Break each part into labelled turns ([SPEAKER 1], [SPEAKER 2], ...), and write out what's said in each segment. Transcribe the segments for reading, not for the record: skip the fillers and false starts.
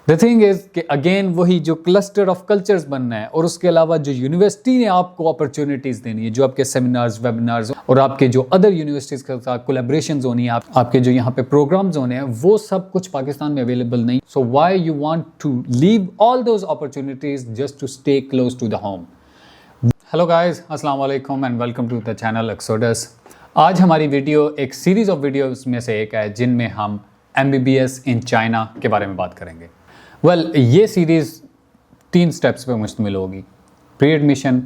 [SPEAKER 1] The thing is कि again वही जो क्लस्टर ऑफ कल्चर्स बनना है और उसके अलावा जो यूनिवर्सिटी ने आपको अपॉर्चुनिटीज़ देनी है, जो आपके सेमिनार्स, वेबिनार्स और आपके जो अदर यूनिवर्सिटीज़ के साथ कोलैबोरेशंस होनी है, आपके जो यहाँ पे प्रोग्राम्स होने हैं, वो सब कुछ पाकिस्तान में अवेलेबल नहीं। So why you want to leave all those opportunities just to stay close to the home. Hello guys, अस्सलाम वालेकुम and welcome to the channel exodus. आज हमारी वीडियो एक सीरीज़ ऑफ वीडियोस में से एक है जिनमें हम MBBS इन चाइना के बारे में बात करेंगे। ये सीरीज़ 3 स्टेप्स पे मुश्तमिल होगी: प्री एडमिशन,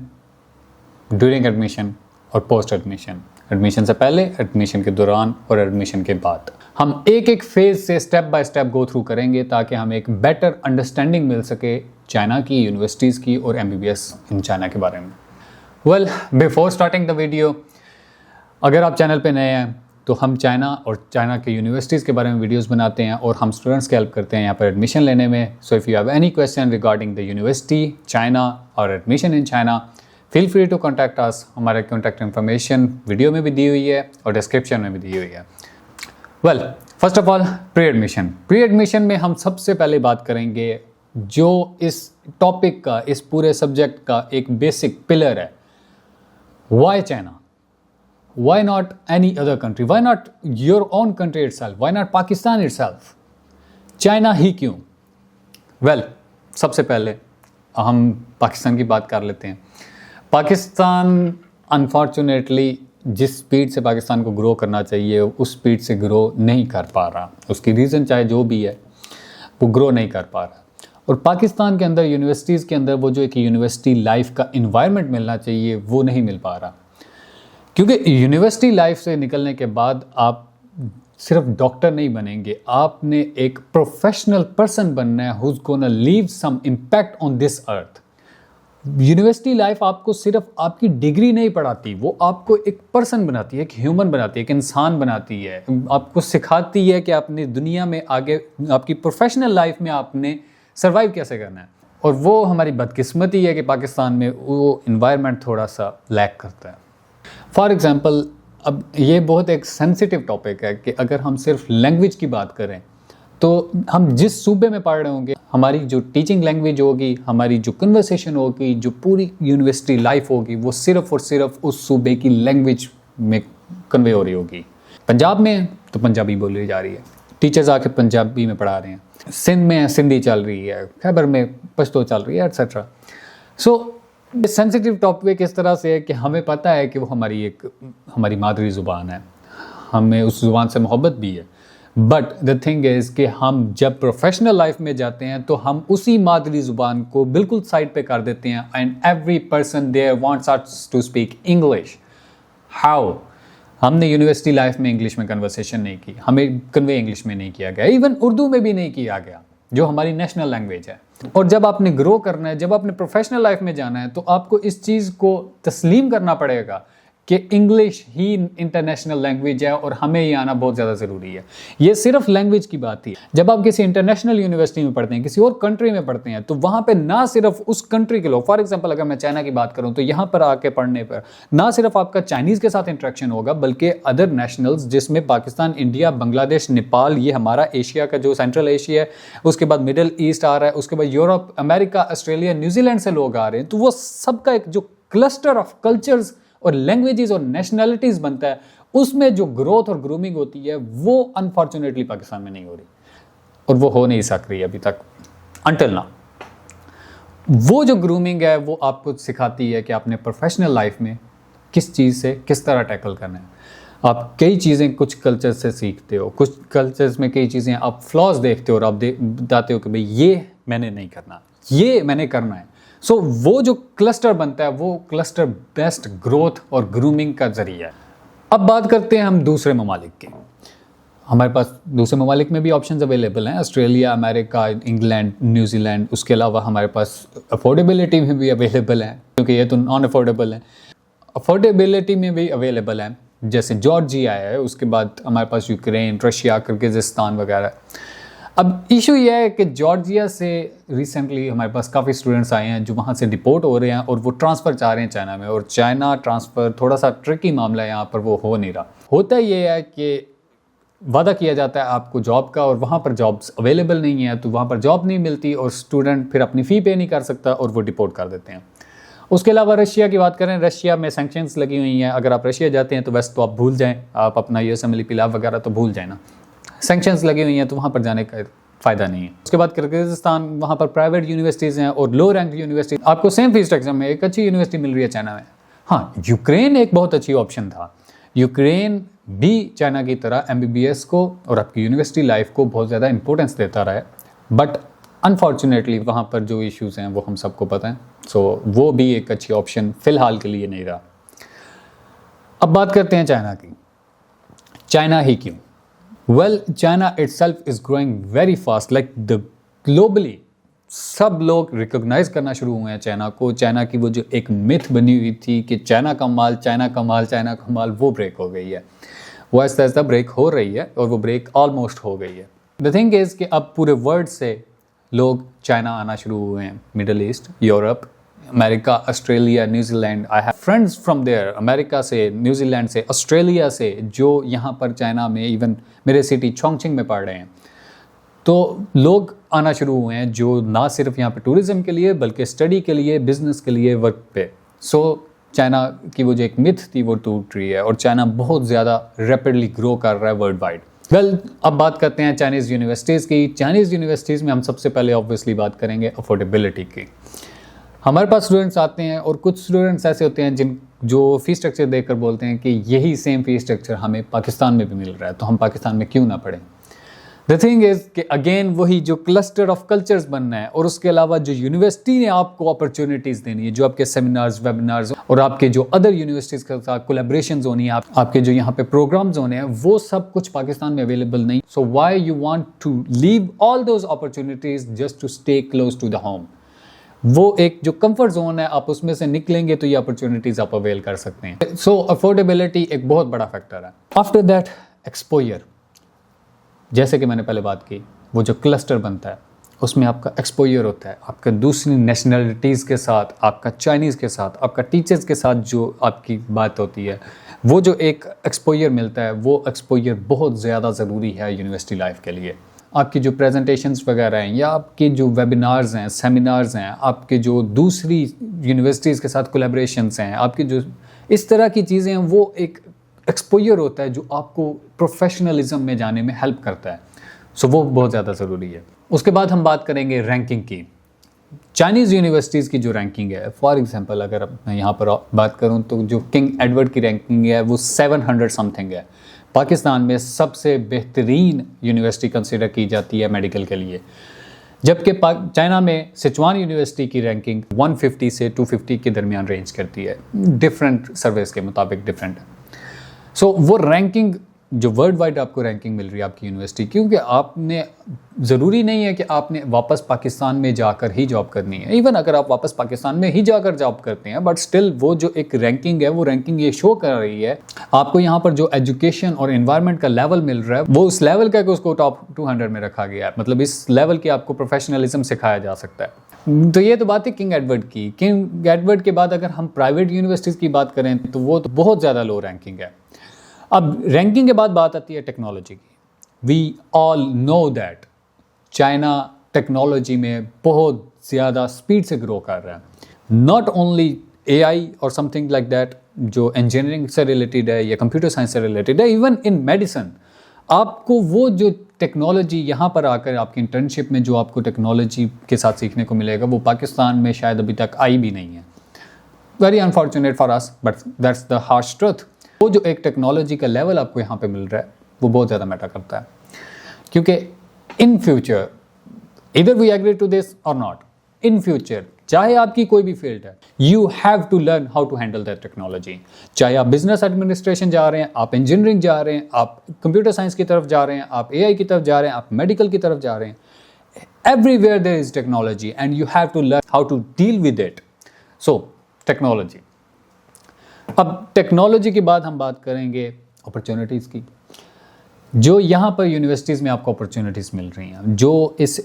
[SPEAKER 1] ड्यूरिंग एडमिशन और पोस्ट एडमिशन। एडमिशन से पहले, एडमिशन के दौरान और एडमिशन के बाद हम एक एक फेज़ से step by step go through करेंगे ताकि हमें एक बेटर अंडरस्टैंडिंग मिल सके चाइना की यूनिवर्सिटीज़ की और MBBS इन चाइना के बारे में। बिफोर स्टार्टिंग द वीडियो, अगर आप चैनल पे नए हैं तो हम चाइना और चाइना के यूनिवर्सिटीज़ के बारे में वीडियोस बनाते हैं और हम स्टूडेंट्स की हेल्प करते हैं यहाँ पर एडमिशन लेने में। So if you have any question regarding the university China और admission in China, feel free to contact us. हमारे कॉन्टैक्ट इन्फॉर्मेशन वीडियो में भी दी हुई है और डिस्क्रिप्शन में भी दी हुई है। First of all, pre admission. Pre admission में हम सबसे पहले बात करेंगे जो इस टॉपिक का, इस पूरे सब्जेक्ट का एक बेसिक पिलर है। Why China? Why not any other country? Why not your own country itself? Why not Pakistan itself? China ही क्यों? सबसे पहले हम पाकिस्तान की बात कर लेते हैं। पाकिस्तान अनफॉर्चुनेटली जिस स्पीड से पाकिस्तान को ग्रो करना चाहिए उस स्पीड से ग्रो नहीं कर पा रहा। उसकी रीज़न चाहे जो भी है, वो ग्रो नहीं कर पा रहा। और पाकिस्तान के अंदर यूनिवर्सिटीज़ के अंदर वो जो एक यूनिवर्सिटी लाइफ का इन्वायरमेंट मिलना चाहिए वो नहीं मिल पा रहा। क्योंकि यूनिवर्सिटी लाइफ से निकलने के बाद आप सिर्फ डॉक्टर नहीं बनेंगे, आपने एक प्रोफेशनल पर्सन बनना है who's gonna leave some impact on this earth. University life आपको सिर्फ आपकी डिग्री नहीं पढ़ाती, वो आपको एक पर्सन बनाती है, एक ह्यूमन बनाती है, एक इंसान बनाती है। आपको सिखाती है कि आपने दुनिया में आगे आपकी प्रोफेशनल लाइफ में आपने सर्वाइव कैसे करना है। और वो हमारी बदकिस्मती है कि पाकिस्तान में वो इन्वायरमेंट थोड़ा सा लैक करता है। फॉर एग्ज़ाम्पल, अब ये बहुत एक सेंसिटिव टॉपिक है कि अगर हम सिर्फ लैंग्वेज की बात करें तो हम जिस सूबे में पढ़ रहे होंगे, हमारी जो टीचिंग लैंग्वेज होगी, हमारी जो कन्वर्सेशन होगी, जो पूरी यूनिवर्सिटी लाइफ होगी, वो सिर्फ और सिर्फ उस सूबे की लैंग्वेज में कन्वे हो रही होगी। पंजाब में तो पंजाबी बोली जा रही है, टीचर्स आके पंजाबी में पढ़ा रहे हैं। सिंध में सिंधी चल रही है, खैबर में पश्तो चल रही है, एट्सेट्रा। सो सेंसिटिव टॉपिक इस तरह से है कि हमें पता है कि वो हमारी मादरी ज़ुबान है, हमें उस ज़ुबान से मोहब्बत भी है। बट द थिंग इज़ कि हम जब प्रोफेशनल लाइफ में जाते हैं तो हम उसी मादरी ज़ुबान को बिल्कुल साइड पे कर देते हैं। And every person there wants us to speak English. How? हमने यूनिवर्सिटी लाइफ में इंग्लिश में कन्वर्सेशन नहीं की, हमें कन्वे इंग्लिश में नहीं किया गया, इवन उर्दू में भी नहीं किया गया जो हमारी नेशनल लैंग्वेज है। और जब आपने ग्रो करना है, जब आपने प्रोफेशनल लाइफ में जाना है, तो आपको इस चीज़ को तस्लीम करना पड़ेगा कि इंग्लिश ही इंटरनेशनल लैंग्वेज है और हमें ये आना बहुत ज़्यादा ज़रूरी है। ये सिर्फ लैंग्वेज की बात थी। जब आप किसी इंटरनेशनल यूनिवर्सिटी में पढ़ते हैं, किसी और कंट्री में पढ़ते हैं, तो वहाँ पे ना सिर्फ उस कंट्री के लोग, फॉर एग्जांपल अगर मैं चाइना की बात करूँ तो यहाँ पर आके पढ़ने पर ना सिर्फ आपका चाइनीज़ के साथ इंटरेक्शन होगा बल्कि अदर नेशनल्स, जिसमें पाकिस्तान, इंडिया, बांग्लादेश, नेपाल, ये हमारा एशिया का जो सेंट्रल एशिया है, उसके बाद मिडल ईस्ट आ रहा है, उसके बाद यूरोप, अमेरिका, ऑस्ट्रेलिया, न्यूजीलैंड से लोग आ रहे हैं। तो वो सबका एक जो क्लस्टर ऑफ कल्चर्स और लैंग्वेजेस और नेशनैलिटीज़ बनता है, उसमें जो ग्रोथ और ग्रूमिंग होती है वो अनफॉर्चुनेटली पाकिस्तान में नहीं हो रही और वो हो नहीं सक रही अभी तक, अनटिल नाउ। वो जो ग्रूमिंग है वो आपको सिखाती है कि आपने प्रोफेशनल लाइफ में किस चीज़ से किस तरह टैकल करना है। आप कई चीज़ें कुछ कल्चर से सीखते हो, कुछ कल्चर्स में कई चीज़ें आप फ्लॉज देखते हो और आप बताते हो कि भाई ये मैंने नहीं करना, ये मैंने करना है। सो वो जो क्लस्टर बनता है वो क्लस्टर बेस्ट ग्रोथ और ग्रूमिंग का जरिया है। अब बात करते हैं हम दूसरे ममालिक के। हमारे पास दूसरे ममालिक में भी ऑप्शंस अवेलेबल हैं, ऑस्ट्रेलिया, अमेरिका, इंग्लैंड, न्यूजीलैंड। उसके अलावा हमारे पास अफोर्डेबिलिटी में भी अवेलेबल हैं, क्योंकि ये तो नॉन अफोर्डेबल है। अफोर्डेबिलिटी में भी अवेलेबल हैं, जैसे जॉर्जिया है, उसके बाद हमारे पास यूक्रेन, रशिया, किर्गिज़स्तान वगैरह। अब इशू ये है कि जॉर्जिया से रिसेंटली हमारे पास काफ़ी स्टूडेंट्स आए हैं जो वहाँ से डिपोर्ट हो रहे हैं और वो ट्रांसफ़र चाह रहे हैं चाइना में, और चाइना ट्रांसफ़र थोड़ा सा ट्रिकी मामला है, यहाँ पर वो हो नहीं रहा। होता ये है कि वादा किया जाता है आपको जॉब का और वहाँ पर जॉब्स अवेलेबल नहीं है, तो वहाँ पर जॉब नहीं मिलती और स्टूडेंट फिर अपनी फ़ी पे नहीं कर सकता और वो डिपोर्ट कर देते हैं। उसके अलावा रशिया की बात करें, रशिया में सैंक्शंस लगी हुई हैं। अगर आप रशिया जाते हैं तो वैसे तो आप भूल जाएं, आप अपना यूएसएमएल पिलाव वगैरह तो भूल जाए ना, सैंक्शंस लगी हुई हैं तो वहाँ पर जाने का फ़ायदा नहीं है। उसके बाद किर्गिज़स्तान, वहाँ पर प्राइवेट यूनिवर्सिटीज़ हैं और लो रैंक यूनिवर्सिटी, आपको सेम फीस स्ट्रक्चर में एक अच्छी यूनिवर्सिटी मिल रही है चाइना में। हाँ, यूक्रेन एक बहुत अच्छी ऑप्शन था। यूक्रेन भी चाइना की तरह एमबीबीएस को और आपकी यूनिवर्सिटी लाइफ को बहुत ज़्यादा इंपॉर्टेंस देता रहा है, बट अनफॉर्चुनेटली वहाँ पर जो इश्यूज़ हैं वो हम सबको पता है। सो वो भी एक अच्छी ऑप्शन फ़िलहाल के लिए नहीं रहा। अब बात करते हैं चाइना की। चाइना ही क्यों? Well, China itself is growing very fast, like the globally सब लोग रिकॉग्नाइज करना शुरू हुए हैं चाइना को। चाइना की वो जो एक मिथ बनी हुई थी कि चाइना का माल, चाइना का माल, चाइना का माल, वो ब्रेक हो गई है। वो ऐसा ऐसा ब्रेक हो रही है और वो ब्रेक ऑलमोस्ट हो गई है। द थिंग इज़ कि अब पूरे वर्ल्ड से लोग चाइना आना शुरू हुए हैं। Middle East, Europe, America, Australia, New Zealand. I have friends from there, America से, न्यूजीलैंड से, ऑस्ट्रेलिया से, जो यहाँ पर चाइना में इवन मेरे सिटी चोंगचिंग में पढ़ रहे हैं। तो लोग आना शुरू हुए हैं जो ना सिर्फ यहाँ पे टूरिज़्म के लिए बल्कि स्टडी के लिए, बिजनेस के लिए, वर्क पे। सो चाइना की वो जो एक मिथ थी वो टूट रही है और चाइना बहुत ज़्यादा रैपिडली ग्रो कर रहा है वर्ल्ड वाइड। वेल, अब बात करते हैं चाइनीज़ यूनिवर्सिटीज़ की। चाइनीज़ यूनिवर्सिटीज़ में हम सबसे पहले ऑब्वियसली बात करेंगे अफोर्डेबिलिटी की। हमारे पास स्टूडेंट्स आते हैं और कुछ स्टूडेंट्स ऐसे होते हैं जो फ़ी स्ट्रक्चर देखकर बोलते हैं कि यही सेम फ़ी स्ट्रक्चर हमें पाकिस्तान में भी मिल रहा है, तो हम पाकिस्तान में क्यों ना पढ़ें। द थिंग इज़ कि अगेन वही जो क्लस्टर ऑफ कल्चर्स बनना है और उसके अलावा जो यूनिवर्सिटी ने आपको अपॉर्चुनिटीज़ देनी है, जो आपके सेमिनार्स, वेबिनार्स और आपके जो अदर यूनिवर्सिटीज़ के साथ कोलैबोरेशंस होनी है, आपके जो यहाँ पे प्रोग्राम्स होने हैं, वो सब कुछ पाकिस्तान में अवेलेबल नहीं। So why you want to leave all those opportunities just to stay close to the home. वो एक जो कंफर्ट जोन है, आप उसमें से निकलेंगे तो ये अपॉर्चुनिटीज़ आप अवेल कर सकते हैं। सो अफोर्डेबिलिटी एक बहुत बड़ा फैक्टर है। आफ्टर दैट एक्सपोजर, जैसे कि मैंने पहले बात की, वो जो क्लस्टर बनता है उसमें आपका एक्सपोजर होता है, आपका दूसरी नेशनलिटीज़ के साथ, आपका चाइनीज़ के साथ, आपका टीचर्स के साथ जो आपकी बात होती है, वो जो एक एक्सपोजर मिलता है, वो एक्सपोजर बहुत ज़्यादा ज़रूरी है यूनिवर्सिटी लाइफ के लिए। आपकी जो प्रेजेंटेशंस वगैरह हैं या आपके जो वेबिनार्स हैं, सेमिनार्स हैं, आपके जो दूसरी यूनिवर्सिटीज़ के साथ कोलैबोरेशंस हैं, आपकी जो इस तरह की चीज़ें हैं, वो एक एक्सपोजर होता है जो आपको प्रोफेशनलिज्म में जाने में हेल्प करता है। सो वो बहुत ज़्यादा ज़रूरी है। उसके बाद हम बात करेंगे रैंकिंग की। चाइनीज़ यूनिवर्सिटीज़ की जो रैंकिंग है, फॉर एग्जांपल अगर मैं यहाँ पर बात करूँ तो जो किंग एडवर्ड की रैंकिंग है वो 700 समथिंग है। पाकिस्तान में सबसे बेहतरीन यूनिवर्सिटी कंसिडर की जाती है मेडिकल के लिए, जबकि चाइना में सिचुआन यूनिवर्सिटी की रैंकिंग 150 से 250 के दरमियान रेंज करती है। डिफरेंट सर्वेस के मुताबिक डिफरेंट है। सो वो रैंकिंग जो वर्ल्ड वाइड आपको रैंकिंग मिल रही है आपकी यूनिवर्सिटी, क्योंकि आपने ज़रूरी नहीं है कि आपने वापस पाकिस्तान में जाकर ही जॉब करनी है। इवन अगर आप वापस पाकिस्तान में ही जाकर जॉब करते हैं, बट स्टिल वो जो एक रैंकिंग है, वो रैंकिंग ये शो कर रही है आपको यहाँ पर जो एजुकेशन और एनवायरनमेंट का लेवल मिल रहा है वो उस लेवल का कि उसको टॉप 200 में रखा गया है। मतलब इस लेवल की आपको प्रोफेशनलिज्म सिखाया जा सकता है। तो ये तो बात है किंग एडवर्ड की। किंग एडवर्ड के बाद अगर हम प्राइवेट यूनिवर्सिटीज़ की बात करें तो वो तो बहुत ज़्यादा लो रैंकिंग है। अब रैंकिंग के बाद बात आती है टेक्नोलॉजी की। We all know that China technology में बहुत ज़्यादा स्पीड से ग्रो कर रहा है। नॉट ओनली एआई और समथिंग लाइक दैट जो इंजीनियरिंग से रिलेटेड है या कंप्यूटर साइंस से रिलेटेड है, इवन इन मेडिसिन आपको वो जो टेक्नोलॉजी यहाँ पर आकर आपकी इंटर्नशिप में जो आपको टेक्नोलॉजी के साथ सीखने को मिलेगा वो पाकिस्तान में शायद अभी तक आई भी नहीं है। Very unfortunate for us, but that's the harsh truth. वो जो एक टेक्नोलॉजी का लेवल आपको यहाँ पे मिल रहा है वो बहुत ज़्यादा मैटर करता है, क्योंकि इन फ्यूचर इधर वी एग्री टू दिस और नॉट, इन फ्यूचर चाहे आपकी कोई भी फील्ड है, you have to learn how to handle that technology. चाहे आप बिजनेस एडमिनिस्ट्रेशन जा रहे हैं, आप इंजीनियरिंग जा रहे हैं, आप कंप्यूटर साइंस की तरफ जा रहे हैं, आप एआई की तरफ जा रहे हैं, आप मेडिकल की तरफ जा रहे हैं, everywhere there is technology and you have to learn how to deal with it. So technology. अब टेक्नोलॉजी के बाद हम बात करेंगे अपॉर्चुनिटीज़ की। जो यहाँ पर यूनिवर्सिटीज़ में आपको अपॉर्चुनिटीज़ मिल रही हैं, जो इस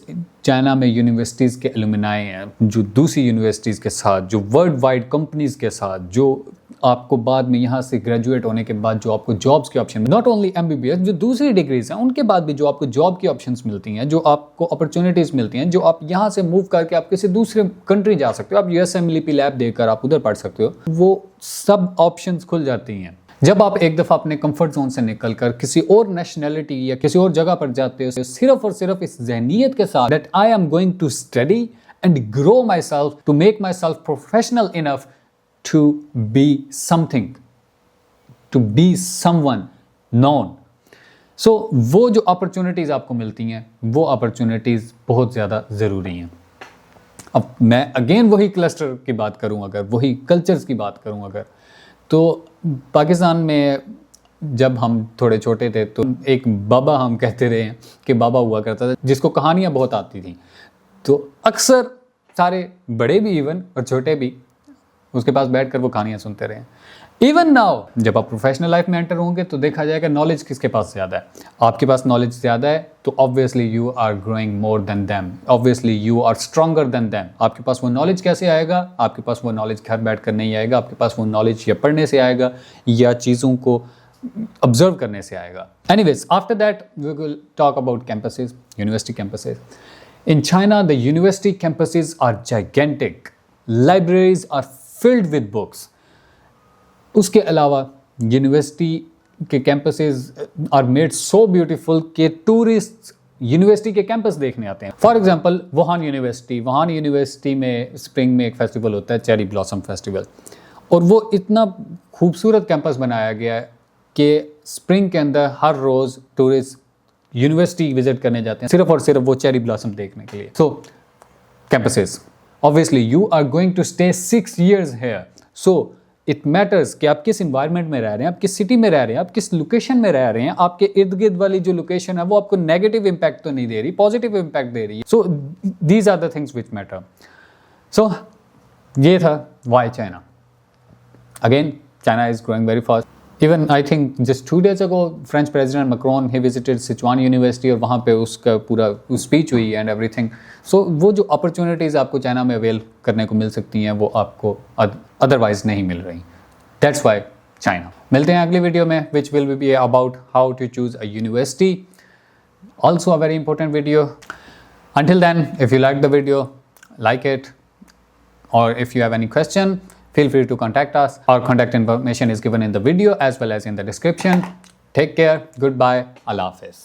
[SPEAKER 1] चाइना में यूनिवर्सिटीज़ के एलुमनाई हैं, जो दूसरी यूनिवर्सिटीज़ के साथ, जो वर्ल्ड वाइड कंपनीज़ के साथ, जो आपको बाद में यहाँ से ग्रेजुएट होने के बाद जो आपको जॉब्स के ऑप्शन, नॉट ओनली MBBS, जो दूसरी डिग्रीज हैं उनके बाद भी जो आपको जॉब की ऑप्शंस मिलती हैं, जो आपको अपॉर्चुनिटीज़ मिलती हैं, जो आप यहाँ से मूव करके आप किसी दूसरे कंट्री जा सकते हो, आप USMLP लैब देकर आप उधर पढ़ सकते हो, वो सब ऑप्शंस खुल जाती हैं। जब आप एक दफ़ा अपने कंफर्ट जोन से निकलकर किसी और नेशनैलिटी या किसी और जगह पर जाते हो, सिर्फ और सिर्फ इस जहनीत के साथ that I am going to study and grow myself to make myself professional enough to be something, to be someone known. So वो जो अपॉर्चुनिटीज़ आपको मिलती हैं वो अपॉर्चुनिटीज़ बहुत ज़्यादा ज़रूरी हैं। अब मैं अगेन वही क्लस्टर की बात करूं, अगर वही कल्चर्स की बात करूं, अगर तो पाकिस्तान में जब हम थोड़े छोटे थे तो एक बाबा हम कहते रहे हैं कि बाबा हुआ करता था जिसको कहानियाँ बहुत आती थी, तो अक्सर सारे बड़े भी इवन और छोटे भी उसके पास बैठकर वो कहानियाँ सुनते रहे। इवन नाउ जब आप प्रोफेशनल लाइफ में एंटर होंगे तो देखा जाएगा नॉलेज किसके पास ज़्यादा है। आपके पास नॉलेज ज़्यादा है तो obviously you are growing more than them, obviously you are stronger than them. आपके पास वो नॉलेज कैसे आएगा? आपके पास वो नॉलेज घर बैठकर नहीं आएगा, आपके पास वो नॉलेज या पढ़ने से आएगा या चीज़ों को ऑब्जर्व करने से आएगा। Anyways, after that we will talk about campuses, university campuses. In China, the university campuses are gigantic. Libraries are filled with books. उसके अलावा यूनिवर्सिटी के campuses are made so beautiful कि टूरिस्ट यूनिवर्सिटी के campus देखने आते हैं। For example Wuhan university में spring में एक फेस्टिवल होता है, चेरी ब्लॉसम फेस्टिवल, और वो इतना खूबसूरत कैंपस बनाया गया है कि स्प्रिंग के अंदर हर रोज़ टूरिस्ट यूनिवर्सिटी विजिट करने जाते हैं सिर्फ और सिर्फ वो चेरी ब्लॉसम देखने के लिए। So campuses, obviously you are going to stay 6 years here, so it matters कि आप किस इन्वायरमेंट में रह रहे हैं, आप किस सिटी में रह रहे हैं, आप किस लोकेशन में रह रहे हैं, आपके इर्द गिर्द वाली जो लोकेशन है वो आपको नेगेटिव इम्पैक्ट तो नहीं दे रही, पॉजिटिव इम्पैक्ट दे रही है। So these are the things which matter. So ये था why China. Again, China is growing very fast. Even I think just 2 days ago, French President Macron he visited Sichuan University और वहाँ पे उसका पूरा स्पीच हुई एंड एवरीथिंग। सो वो जो अपॉर्चुनिटीज़ आपको चाइना में अवेल करने को मिल सकती हैं वो आपको अदरवाइज नहीं मिल रही। That's why China. मिलते हैं अगली वीडियो में which will be about how to choose a university, also a very important video. Until then, if you like the video, like it, or if you have any question, feel free to contact us. Our contact information is given in the video as well as in the description. Take care. Goodbye. Allah Hafiz.